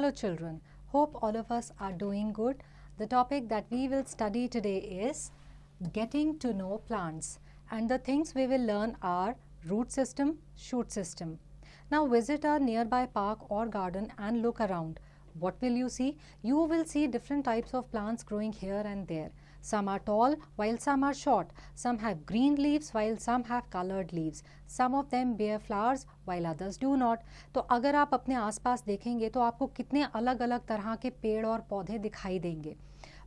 Hello children, hope all of us are doing good. The topic that we will study today is getting to know plants, and the things we will learn are root system, shoot system. Now visit a nearby park or garden and look around. What will you see? You will see different types of plants growing here and there. Some are tall while some are short. Some have green leaves while some have colored leaves. Some of them bear flowers while others do not. तो अगर आप अपने आसपास देखेंगे तो आपको कितने अलग अलग तरह के पेड़ और पौधे दिखाई देंगे.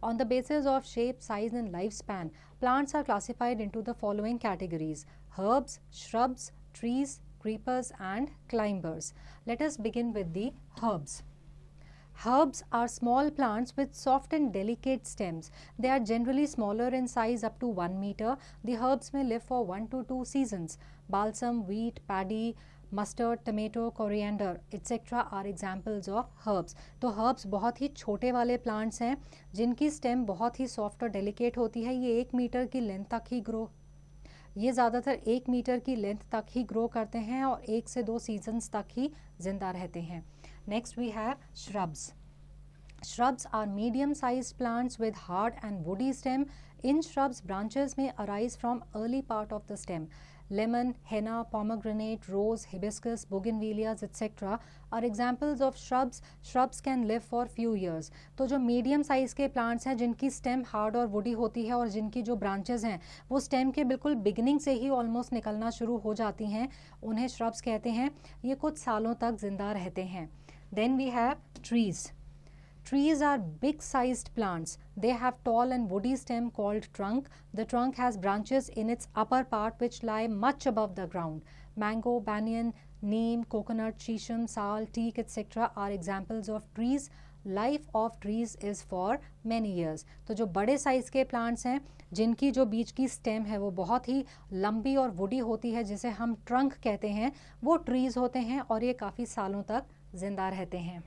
On the basis of shape, size and lifespan, plants are classified into the following categories: herbs, shrubs, trees, creepers and climbers. Let us begin with the herbs. Herbs are small plants with soft and delicate stems. They are generally smaller in size up to 1 meter. The herbs may live for 1 to 2 seasons. Balsam, wheat, paddy, mustard, tomato, coriander, etc. are examples of herbs. तो herbs बहुत ही छोटे वाले plants हैं जिनकी stem बहुत ही soft और delicate होती है. ये 1 मीटर की लेंथ तक ही ये ज़्यादातर 1 मीटर की लेंथ तक ही ग्रो करते हैं और 1 से 2 सीजन्स तक ही जिंदा रहते हैं. Next we have shrubs. Shrubs are medium-sized plants with hard and woody stem. In shrubs, branches may arise from early part of the stem. Lemon, henna, pomegranate, rose, hibiscus, bougainvilleas, etc. are examples of shrubs. Shrubs can live for few years. तो जो medium size के plants हैं जिनकी stem hard और woody होती है और जिनकी जो ब्रांचेस हैं वो स्टेम के बिल्कुल बिगिनिंग से ही ऑलमोस्ट निकलना शुरू हो जाती हैं, उन्हें shrubs कहते हैं. ये कुछ सालों तक जिंदा रहते हैं. Then we have trees. Trees are big-sized plants. They have tall and woody stem called trunk. The trunk has branches in its upper part which lie much above the ground. Mango, banyan, neem, coconut, shisham, sal, teak, etc. are examples of trees. Life of trees is for many years. तो जो बड़े size के plants हैं जिनकी जो बीच की stem है वो बहुत ही लंबी और वुडी होती है जिसे हम ट्रंक कहते हैं, वो ट्रीज़ होते हैं और ये काफ़ी सालों तक जिंदा रहते हैं.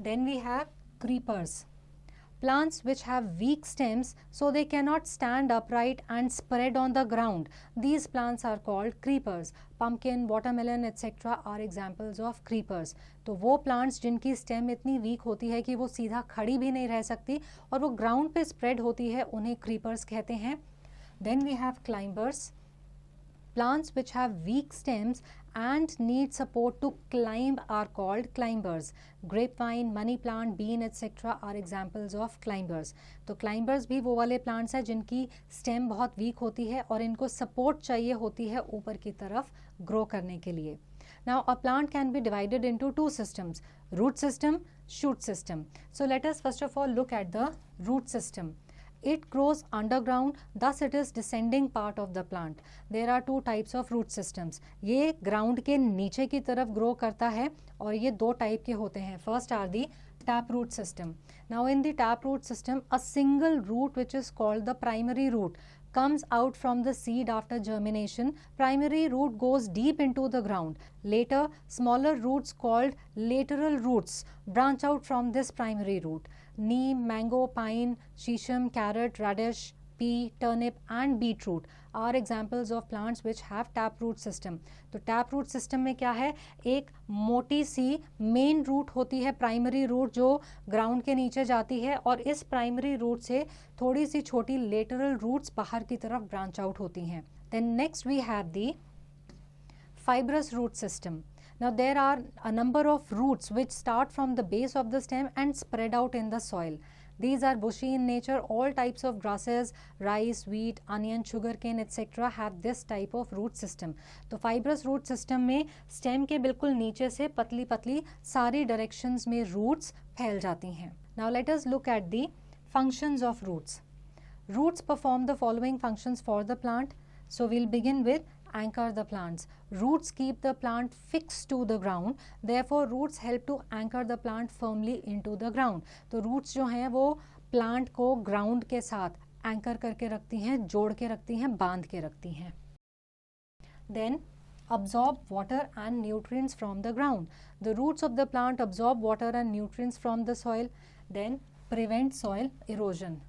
Then we have creepers. Plants which have weak stems so they cannot stand upright and spread on the ground. These plants are called creepers. Pumpkin, watermelon, etc. are examples of creepers. तो वो plants जिनकी stem इतनी weak होती है कि वो सीधा खड़ी भी नहीं रह सकती और वो ground पे spread होती है, उन्हें creepers कहते हैं. Then we have climbers. Plants which have weak stems and need support to climb are called climbers. Grapevine, money plant, bean, etc. are examples of climbers. तो climbers भी वो वाले plants हैं जिनकी stem बहुत weak होती है और इनको support चाहिए होती है ऊपर की तरफ grow करने के लिए. Now a plant can be divided into two systems: root system, shoot system. So let us first of all look at the root system. It grows underground, thus it is descending part of the plant. There are two types of root systems. ये ground के नीचे की तरफ grow करता है और ये दो type के होते हैं. First are the taproot system. Now in the taproot system, a single root which is called the primary root comes out from the seed after germination. Primary root goes deep into the ground. Later, smaller roots called lateral roots branch out from this primary root. Neem, mango, pine, shisham, carrot, radish, pea, turnip and beetroot are examples of plants which have taproot system. तो taproot system में क्या है? एक मोटी सी main root होती है, primary root जो ground के नीचे जाती है और इस primary root से थोड़ी सी छोटी lateral roots बाहर की तरफ branch out होती हैं. Then next we have the fibrous root system. Now there are a number of roots which start from the base of the stem and spread out in the soil. These are bushy in nature. All types of grasses, rice, wheat, onion, sugarcane, etc. have this type of root system. तो fibrous root system में stem के बिल्कुल नीचे से पतली पतली सारी directions में roots फैल जाती हैं. Now let us look at the functions of roots. Roots perform the following functions for the plant. So we'll begin with anchor the plants. Roots keep the plant fixed to the ground. Therefore, roots help to anchor the plant firmly into the ground. तो roots जो हैं वो plant को ground के साथ anchor करके रखती हैं, जोड़ के रखती हैं, बांध के रखती हैं. Then absorb water and nutrients from the ground. The roots of the plant absorb water and nutrients from the soil. Then prevent soil erosion.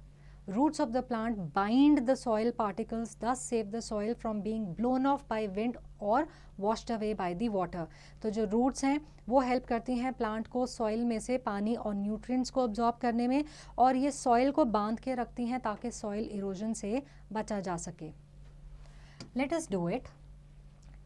Roots of the plant bind the soil particles, thus save the soil from being blown off by wind or washed away by the water. तो जो roots हैं वो help करती हैं plant को soil में से पानी और nutrients को absorb करने में, और ये soil को बांध के रखती हैं ताकि soil erosion से बचा जा सके. Let us do it.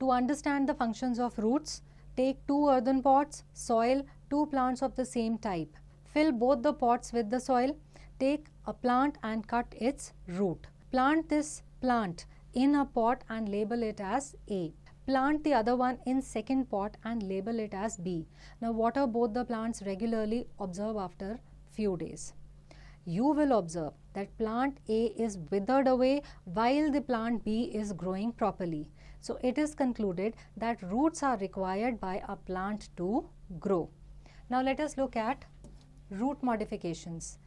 To understand the functions of roots, take 2 earthen pots, soil, 2 plants of the same type. Fill both the pots with the soil. Take a plant and cut its root. Plant this plant in a pot and label it as A. Plant the other one in second pot and label it as B. Now water both the plants regularly. Observe after few days. You will observe that plant A is withered away while the plant B is growing properly. So it is concluded that roots are required by a plant to grow. Now let us look at root modifications.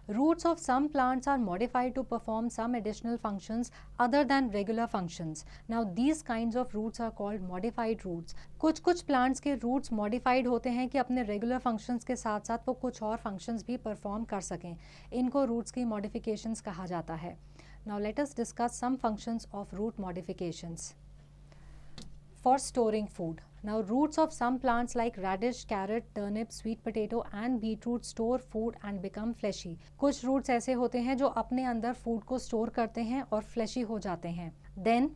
Roots of some plants are modified to perform some additional functions other than regular functions. Now these kinds of roots are called modified roots. कुछ plants के roots modified होते हैं कि अपने regular functions के साथ साथ वो कुछ और functions भी perform कर सकें. इनको roots की modifications कहा जाता है. Now let us discuss some functions of root modifications. For storing food. Now roots of some plants like radish, carrot, turnip, sweet potato and beetroot store food and become fleshy. कुछ roots ऐसे होते हैं जो अपने अंदर food को store करते हैं और fleshy हो जाते हैं. Then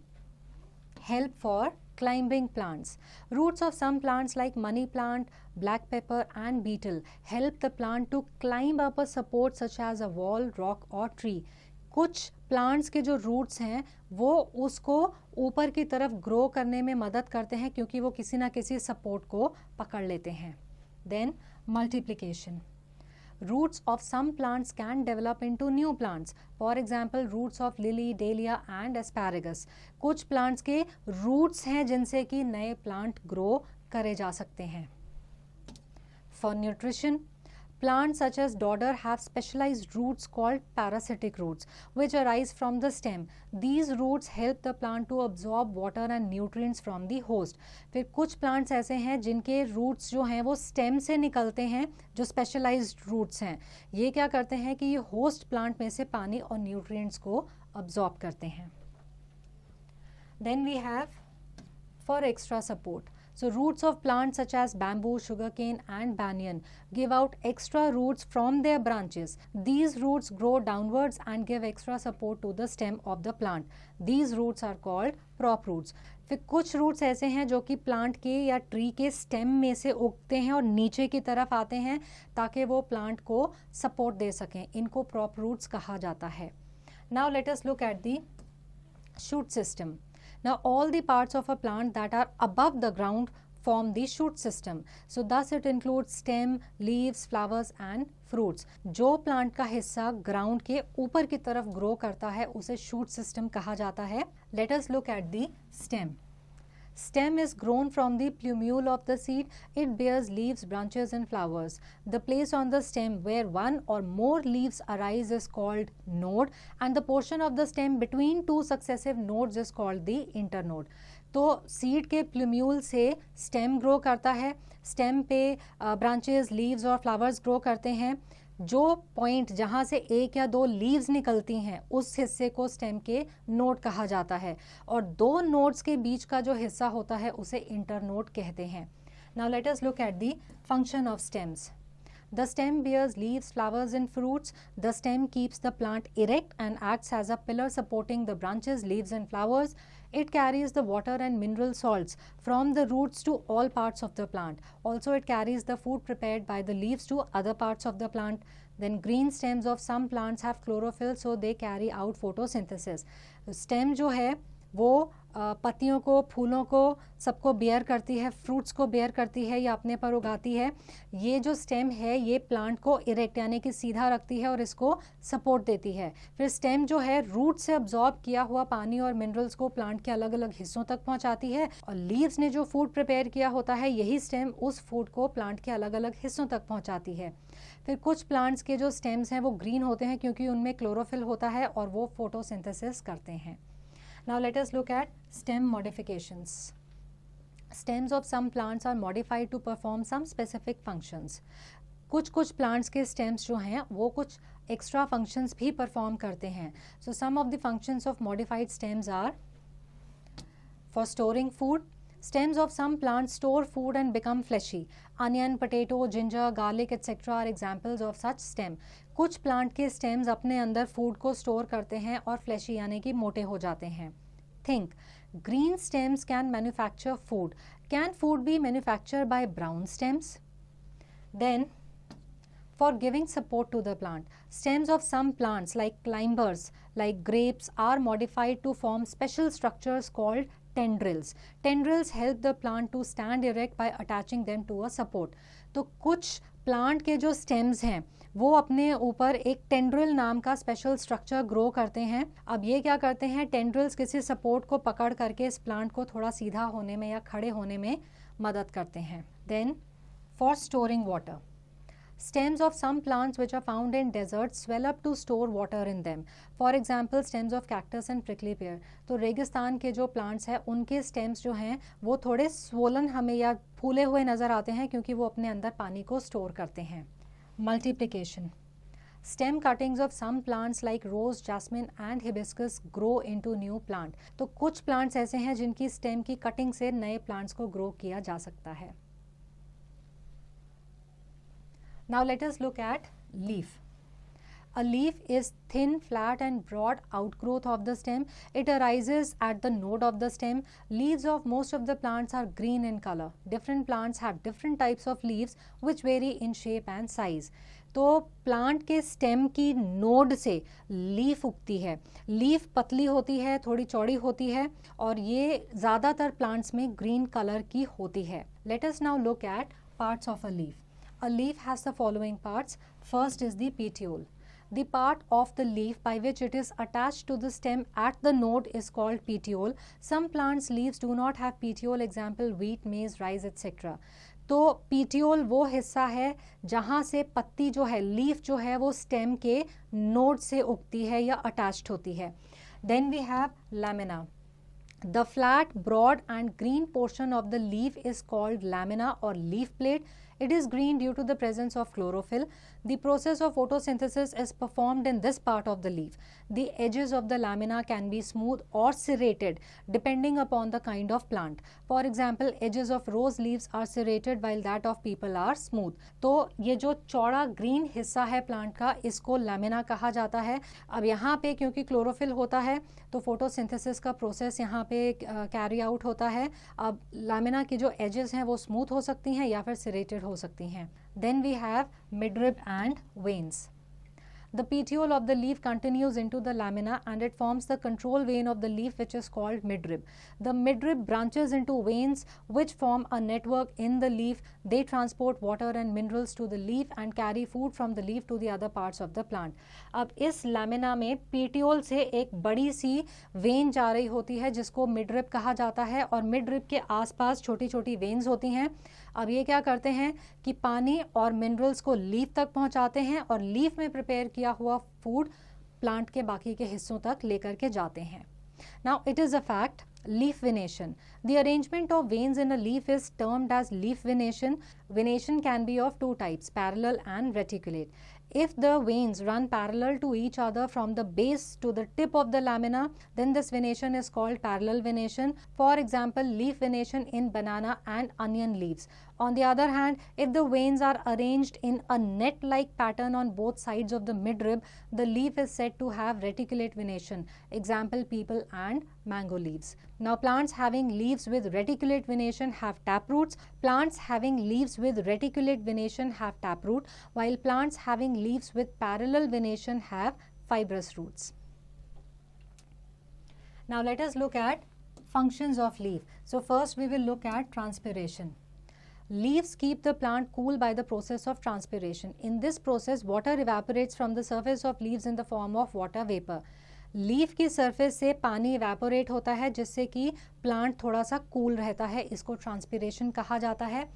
help for climbing plants. Roots of some plants like money plant, black pepper and beetle help the plant to climb up a support such as a wall, rock or tree. कुछ plants के जो roots हैं वो उसको ऊपर की तरफ grow करने में मदद करते हैं क्योंकि वो किसी ना किसी सपोर्ट को पकड़ लेते हैं. Then multiplication. Roots of some plants can develop into new plants. For example, roots of lily, dahlia and asparagus. कुछ plants के roots हैं जिनसे कि नए plant grow करे जा सकते हैं. For nutrition, plants such as dodder have specialized roots called parasitic roots which arise from the stem. These roots help the plant to absorb water and nutrients from the host. फिर कुछ plants ऐसे हैं जिनके roots जो हैं वो stem से निकलते हैं, जो specialized roots हैं. ये क्या करते हैं कि ये host plant में से पानी और nutrients को absorb करते हैं. Then we have for extra support. So roots of plants such as bamboo, sugarcane and banyan give out extra roots from their branches. These roots grow downwards and give extra support to the stem of the plant. These roots are called prop roots. फिर कुछ roots ऐसे हैं जो कि plant के या tree के stem में से उगते हैं और नीचे की तरफ आते हैं ताकि वो plant को support दे सकें. इनको prop roots कहा जाता है. Now let us look at the shoot system. Now all the parts of a plant that are above the ground form the shoot system. So thus it includes stem, leaves, flowers and fruits. जो plant का हिस्सा ground के ऊपर की तरफ grow करता है उसे shoot system कहा जाता है. Let us look at the stem. Stem is grown from the plumule of the seed. It bears leaves, branches and flowers. The place on the stem where one or more leaves arise is called node and the portion of the stem between two successive nodes is called the internode. तो seed के plumule से stem grow करता है, stem पे branches, leaves और flowers grow करते हैं. जो पॉइंट जहाँ से एक या दो लीव्स निकलती हैं उस हिस्से को स्टेम के नोड कहा जाता है और दो नोड्स के बीच का जो हिस्सा होता है उसे इंटरनोड कहते हैं. Now let us look at the function of stems. The stem bears leaves, flowers and fruits. The stem keeps the plant erect and acts as a pillar supporting the branches, leaves and flowers. It carries the water and mineral salts from the roots to all parts of the plant. Also, it carries the food prepared by the leaves to other parts of the plant. Then green stems of some plants have chlorophyll, so they carry out photosynthesis. Stem जो है वो पत्तियों को, फूलों को सबको bear करती है, फ्रूट्स को बेयर करती है या अपने पर उगाती है. ये जो स्टेम है ये प्लांट को इरेक्ट यानी कि सीधा रखती है और इसको सपोर्ट देती है. फिर स्टेम जो है रूट से अब्जॉर्ब किया हुआ पानी और मिनरल्स को प्लांट के अलग अलग हिस्सों तक पहुंचाती है और लीव्स ने जो फूड प्रिपेयर किया होता है यही स्टेम उस फूड को प्लांट के अलग अलग हिस्सों तक पहुँचाती है. फिर कुछ प्लांट्स के जो स्टेम्स हैं वो ग्रीन होते हैं क्योंकि उनमें क्लोरोफिल होता है और वो फोटोसिंथेसिस करते हैं. Now let us look at stem modifications. Stems of some plants are modified to perform some specific functions. कुछ plants के stems जो हैं वो कुछ एक्स्ट्रा फंक्शंस भी परफॉर्म करते हैं. So some of the functions of modified stems are for storing food. Stems of some plants store food and become fleshy. Onion, potato, ginger, garlic etc. are examples of such stem. कुछ plant के stems अपने अंदर food को store करते हैं और flashy यानी कि मोटे हो जाते हैं. Think green stems can manufacture food. Can food be manufacture by brown stems? Then for giving support to the plant. Stems of some plants like climbers, like grapes, are modified to form special structures called tendrils. Tendrils help the plant to stand erect by attaching them to a support. तो कुछ plant के जो stems हैं वो अपने ऊपर एक tendril नाम का स्पेशल स्ट्रक्चर ग्रो करते हैं. अब ये क्या करते हैं, टेंड्रिल्स किसी सपोर्ट को पकड़ करके इस प्लांट को थोड़ा सीधा होने में या खड़े होने में मदद करते हैं. Then for storing water. Stems of some plants which are found in deserts swell up to store water in them. For example, stems of cactus and prickly pear. तो रेगिस्तान के जो plants हैं उनके stems जो हैं वो थोड़े swollen हमें या फूले हुए नज़र आते हैं क्योंकि वो अपने अंदर पानी को store करते हैं. Multiplication. Stem cuttings of some plants like rose, jasmine and hibiscus grow into new plant. तो कुछ plants ऐसे हैं जिनकी stem की cutting से नए plants को grow किया जा सकता है. Now let us look at leaf. A leaf is thin, flat and broad outgrowth of the stem. It arises at the node of the stem. Leaves of most of the plants are green in color. Different plants have different types of leaves which vary in shape and size. तो plant के stem की node से leaf उगती है. Leaf पतली होती है, थोड़ी चौड़ी होती है और ये ज़्यादातर प्लांट्स में ग्रीन कलर की होती है. Let us now look at parts of a leaf. A leaf has the following parts. First is the petiole. The part of the leaf by which it is attached to the stem at the node is called petiole. Some plants leaves do not have petiole, example wheat, maize, rice etc. तो petiole वो हिस्सा है जहाँ से पत्ती जो है, leaf जो है वो स्टेम के नोड से उगती है या अटैच्ड होती है. Then we have lamina. The flat, broad and green portion of the leaf is called lamina or leaf plate. It is green due to the presence of chlorophyll. The process of photosynthesis is performed in this part of the leaf. The edges of the lamina can be smooth or serrated depending upon the kind of plant. For example, edges of rose leaves are serrated while that of people are smooth. तो ये जो चौड़ा green हिस्सा है plant का इसको lamina कहा जाता है. अब यहाँ पे क्योंकि क्लोरोफिल होता है तो फोटोसिंथेसिस का प्रोसेस यहाँ पे कैरी आउट होता है. अब लैमिना की जो एजेस हैं वो स्मूथ हो सकती हैं या फिर serrated हो सकती हैं. Then we have midrib and veins. The petiole of the leaf continues into the lamina and it forms the control vein of the leaf which is called midrib. The midrib branches into veins which form a network in the leaf. They transport water and minerals to the leaf and carry food from the leaf to the other parts of the plant. अब इस lamina में petiole से एक बड़ी सी when जा रही होती है जिसको midrib कहा जाता है और midrib के आसपास छोटी छोटी वेन्स होती हैं. अब ये क्या करते हैं कि पानी और मिनरल्स को लीफ तक पहुंचाते हैं और लीफ में प्रिपेयर किया हुआ फूड प्लांट के बाकी के हिस्सों तक लेकर के जाते हैं. Now it is a fact, leaf venation. The arrangement of veins in a leaf is termed as leaf venation. Venation can be of two types, parallel and reticulate. If the veins run parallel to each other from the base to the tip of the lamina, then this venation is called parallel venation. For example, leaf venation in banana and onion leaves. On the other hand, if the veins are arranged in a net-like pattern on both sides of the midrib, the leaf is said to have reticulate venation. Example, peepal and mango leaves. Now, plants having leaves with reticulate venation have taproots. Plants having leaves with reticulate venation have taproot, while plants having leaves with parallel venation have fibrous roots. Now, let us look at functions of leaf. So, first we will look at transpiration. Leaves keep the plant cool by the process of transpiration. In this process, water evaporates from the surface of leaves in the form of water vapor. Leaf की surface से पानी evaporate होता है जिससे कि plant थोड़ा सा cool रहता है. इसको ट्रांसपिरेशन कहा जाता है.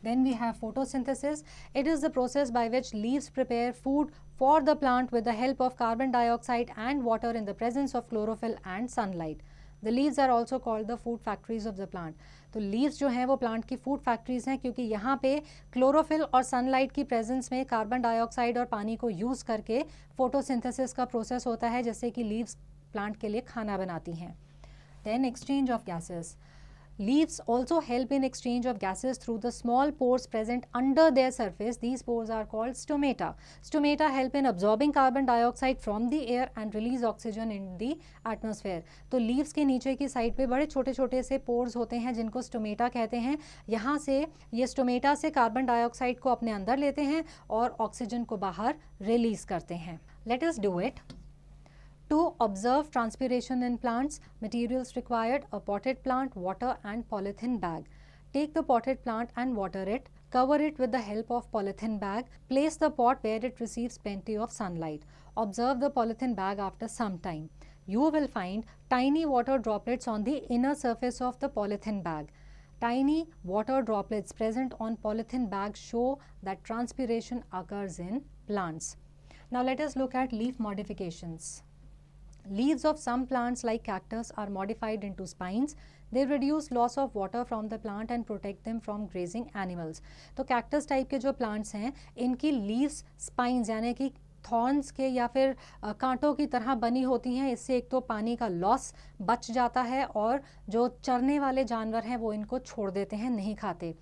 Then we have photosynthesis. It is the process by which leaves prepare food for the plant with the help of carbon dioxide and water in the presence of chlorophyll and sunlight. The leaves are also called the food factories of the plant. तो leaves जो हैं वो plant की food factories हैं, क्योंकि यहाँ पे chlorophyll और सनलाइट की प्रेजेंस में कार्बन डाइऑक्साइड और पानी को यूज़ करके फोटोसिंथेसिस का प्रोसेस होता है, जैसे कि लीव्स प्लांट के लिए खाना बनाती हैं। Then exchange of gases. Leaves also help in exchange of gases through the small pores present under their surface. These pores are called stomata. Stomata help in absorbing carbon dioxide from the air and release oxygen in the atmosphere. तो leaves के नीचे की side पे बड़े छोटे छोटे से pores होते हैं जिनको stomata कहते हैं। यहाँ से ये stomata से कार्बन डाइऑक्साइड को अपने अंदर लेते हैं और ऑक्सीजन को बाहर रिलीज करते हैं। Let us do it. To observe transpiration in plants, materials required: a potted plant, water and polythene bag. Take the potted plant and water it. Cover it with the help of polythene bag. Place the pot where it receives plenty of sunlight. Observe the polythene bag after some time. You will find tiny water droplets on the inner surface of the polythene bag. Tiny water droplets present on polythene bag show that transpiration occurs in plants. Now let us look at leaf modifications. Leaves of some plants like cactus are modified into spines. They reduce loss of water from the plant and protect them from grazing animals. तो cactus type के जो plants हैं इनकी leaves spines यानी कि thorns के या फिर कांटों की तरह बनी होती हैं। इससे एक तो पानी का लॉस बच जाता है और जो चरने वाले जानवर हैं वो इनको छोड़ देते हैं, नहीं खाते।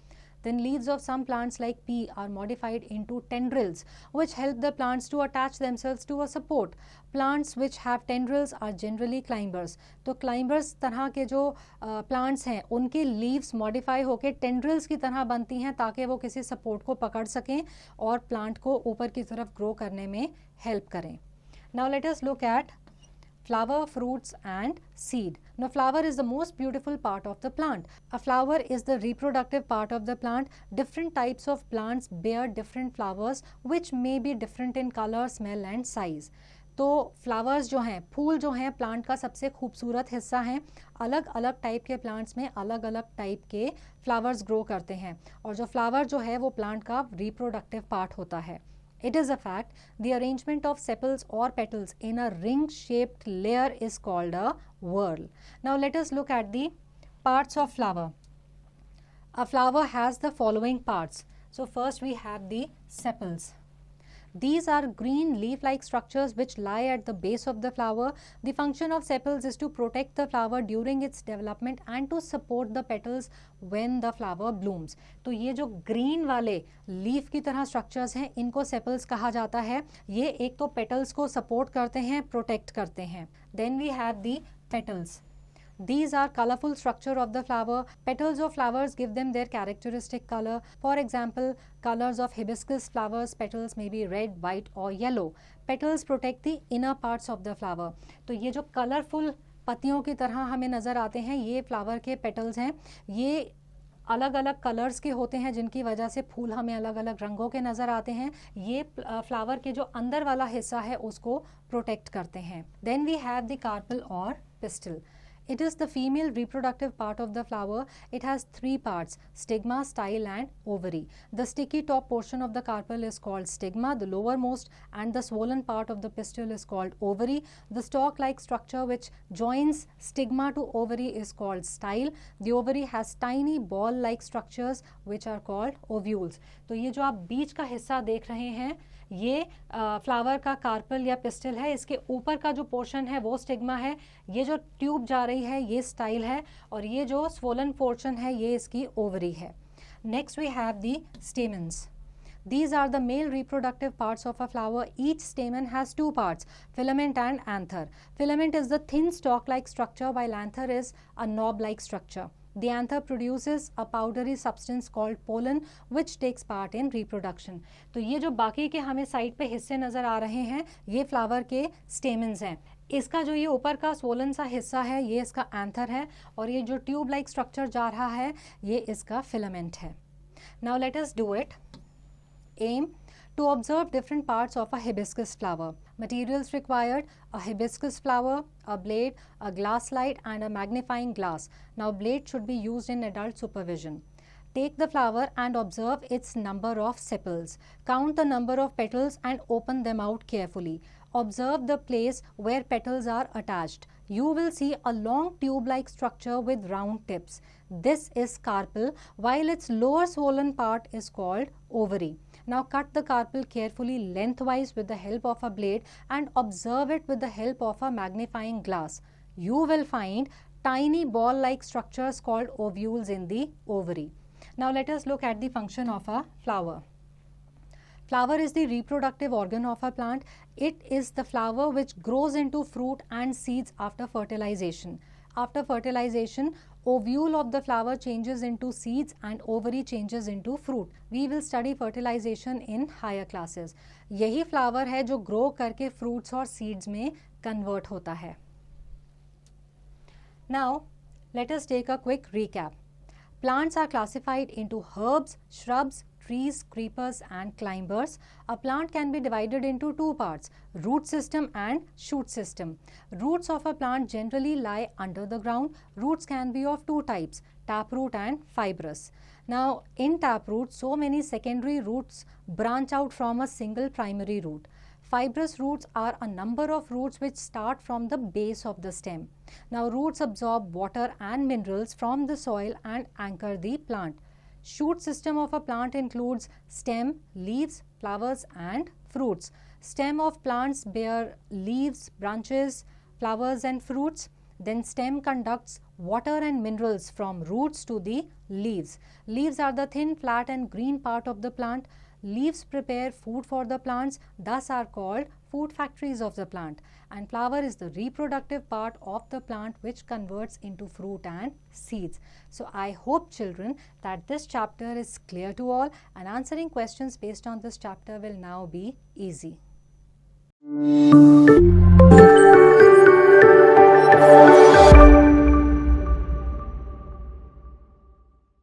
Then leaves of some plants like pea are modified into tendrils which help the plants to attach themselves to a support. Plants which have tendrils are generally climbers. तो climbers तरह के जो plants हैं उनके leaves modify होके tendrils की तरह बनती हैं ताकि वो किसी support को पकड़ सकें और plant को ऊपर की तरफ grow करने में help करें। Now let us look at flower, fruits and seed. Now flower is the most beautiful part of the plant. A flower is the reproductive part of the plant. Different types of plants bear different flowers which may be different in color, smell and size. तो flowers जो हैं, फूल जो हैं plant का सबसे खूबसूरत हिस्सा हैं। अलग अलग टाइप के प्लांट्स में अलग अलग टाइप के फ्लावर्स ग्रो करते हैं और जो फ्लावर जो है वो प्लांट का रिप्रोडक्टिव पार्ट होता है। It is a fact, the arrangement of sepals or petals in a ring-shaped layer is called a whorl. Now let us look at the parts of flower. A flower has the following parts. So first we have the sepals. These are green leaf-like structures which lie at the base of the flower. The function of sepals is to protect the flower during its development and to support the petals when the flower blooms. तो ये जो green वाले leaf की तरह structures हैं इनको sepals कहा जाता है। ये एक तो petals को support करते हैं, protect करते हैं। Then we have the petals. These are colorful structure of the flower. Petals of flowers give them their characteristic color. For example, colors of hibiscus flowers petals may be red, white or yellow. Petals protect the inner parts of the flower. तो ये जो colorful पत्तियों की तरह हमें नज़र आते हैं ये फ्लावर के पेटल्स हैं। ये अलग अलग कलर्स के होते हैं जिनकी वजह से फूल हमें अलग अलग रंगों के नज़र आते हैं। ये फ्लावर के जो अंदर वाला हिस्सा है उसको प्रोटेक्ट करते हैं। Then we have the carpel और pistil. It is the female reproductive part of the flower. It has three parts: stigma, style and ovary. The sticky top portion of the carpel is called stigma, the lowermost and the swollen part of the pistil is called ovary. The stalk-like structure which joins stigma to ovary is called style. The ovary has tiny ball-like structures which are called ovules. तो ये जो आप बीच का हिस्सा देख रहे हैं ये फ्लावर का कार्पल या पिस्टल है। इसके ऊपर का जो पोर्शन है वो स्टिग्मा है, ये जो ट्यूब जा रही है ये स्टाइल है और ये जो स्वोलन पोर्शन है ये इसकी ओवरी है। Next we have the stamens. These are the male reproductive parts of a flower. Each stamen has two parts, filament and anther. Filament is the thin stalk-like structure while anther is a knob-like structure. The anther produces a powdery substance called pollen which takes part in reproduction. तो ये जो बाकी के हमें side पे हिस्से नज़र आ रहे हैं ये फ्लावर के स्टेमन्स हैं। इसका जो ये ऊपर का स्वोलन सा हिस्सा है ये इसका एंथर है और ये जो ट्यूब लाइक स्ट्रक्चर जा रहा है ये इसका फिलामेंट है। Now let us do it. Aim to observe different parts of a hibiscus flower. Materials required: a hibiscus flower, a blade, a glass slide and a magnifying glass. Now blade should be used in adult supervision. Take the flower and observe its number of sepals. Count the number of petals and open them out carefully. Observe the place where petals are attached. you will see a long tube-like structure with round tips. This is carpel, while its lower swollen part is called ovary. Now cut the carpel carefully lengthwise with the help of a blade and observe it with the help of a magnifying glass. You will find tiny ball-like structures called ovules in the ovary. Now let us look at the function of a flower. Flower is the reproductive organ of a plant. It is the flower which grows into fruit and seeds after fertilization. After fertilization, ovule of the flower changes into seeds and ovary changes into fruit. We will study fertilization in higher classes. यही flower है जो grow करके fruits और seeds में convert होता है. Now, let us take a quick recap. Plants are classified into herbs, shrubs, trees, creepers and climbers. A plant can be divided into two parts, root system and shoot system. Roots of a plant generally lie under the ground. Roots can be of two types, taproot and fibrous. Now, in taproot, so many secondary roots branch out from a single primary root. Fibrous roots are a number of roots which start from the base of the stem. Now, roots absorb water and minerals from the soil and anchor the plant. Shoot system of a plant includes stem, leaves, flowers and fruits. Stem of plants bear leaves, branches, flowers and fruits. Then stem conducts water and minerals from roots to the leaves. Leaves are the thin, flat and green part of the plant. Leaves prepare food for the plants, thus are called food factories of the plant. And flower is the reproductive part of the plant which converts into fruit and seeds. So I hope, children, that this chapter is clear to all, and answering questions based on this chapter will now be easy.